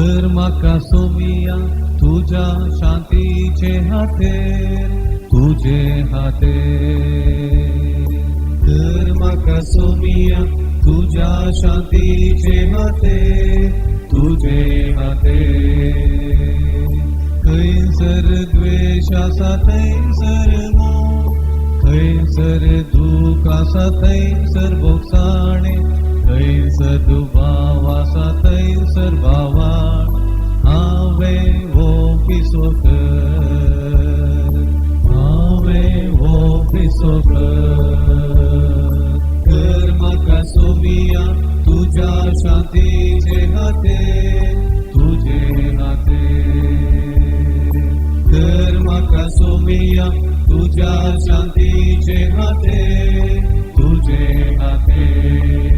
कर म्हाका सोमिया तुझ्या शांतीचे हातेर, तुझे हातेर. कर म्हाका सोमिया तुझ्या शांतीचे हातेर, तुझे हातेर. खंयसर द्वेष आसा थंयसर मोग, खंयसर दूख आसा थंयसर भोगसाणे, खंयसर दुबाव आसा थंयसर भावाण. हांवें पिसो कर, हांवें पिसो कर म्हाका सोमिया तुझ्या शांतीचे हातेर, तुझे हातेर. कर म्हाका सोमिया तुझ्या शांतीचे हातेर, तुझे हातेर.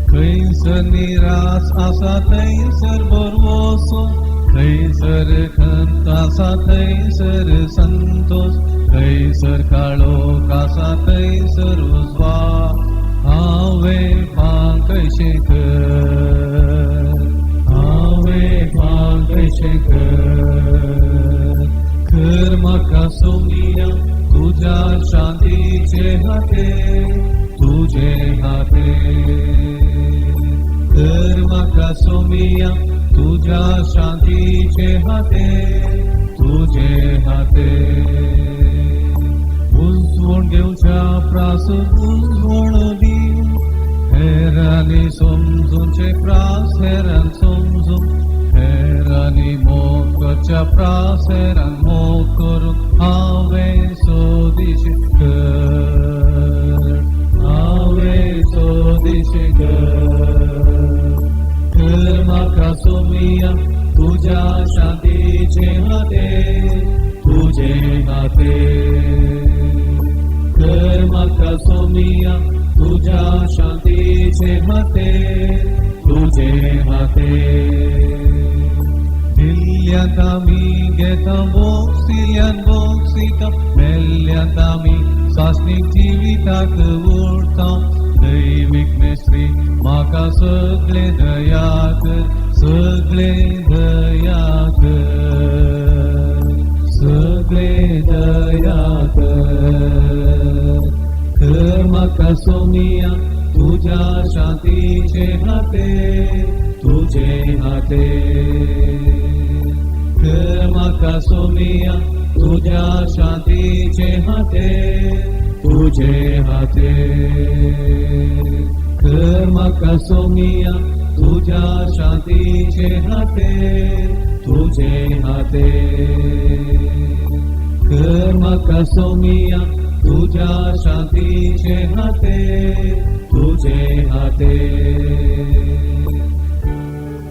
खंयसर निराश आसा थंयसर बरवोसो, खंयसर खंत आसा थंयसर संतोष, खंयसर काळोख आसा थंयसर उजवा. हांवें कशें कर, हांवें कशें कर. कर म्हाका सोमिया तुझ्या शांतीचे हातेर, तुझे हातेर. कर म्हाका सोमिया तुझ्या शांतीचे हातेर, तुझे हातेर. उजवण घेवच्या प्रास उजवण दिव, हेरांनी समजूनचे प्रास हेरान समजून, हेरांनी मोग करच्या प्रास हेरान मोग करून. हांवें सोदिशे कर, हांवें सोदिशे कर. कर म्हाका सोमिया तुझ्या शांतीचे हातेर, तुझे हातेर. कर म्हाका सोमिया तुझ्या शांतीचे हातेर, तुझे हातेर. दिल्ल्यांत आमी घेता बोक्सिल्ल्यान बोक्सिता, मेल्ल्यांत आमी सासणीक जिविताक उरता. दैवीक मेस्त्री म्हाका सगळे दया कर, सगळे दया कर, सगळे दया कर. कर म्हाका सोमिया तुझ्या शांतीचे हातेर, तुझे हातेर. कर म्हाका सोमिया तुझ्या शांतीचे हातेर, तुझे हातेर. कर म्हाका सोमिया तुझ्या शांतीचे हातेर, तुझे हातेर. कर म्हाका सोमिया तुझ्या शांतीचे हातेर, तुझे हातेर.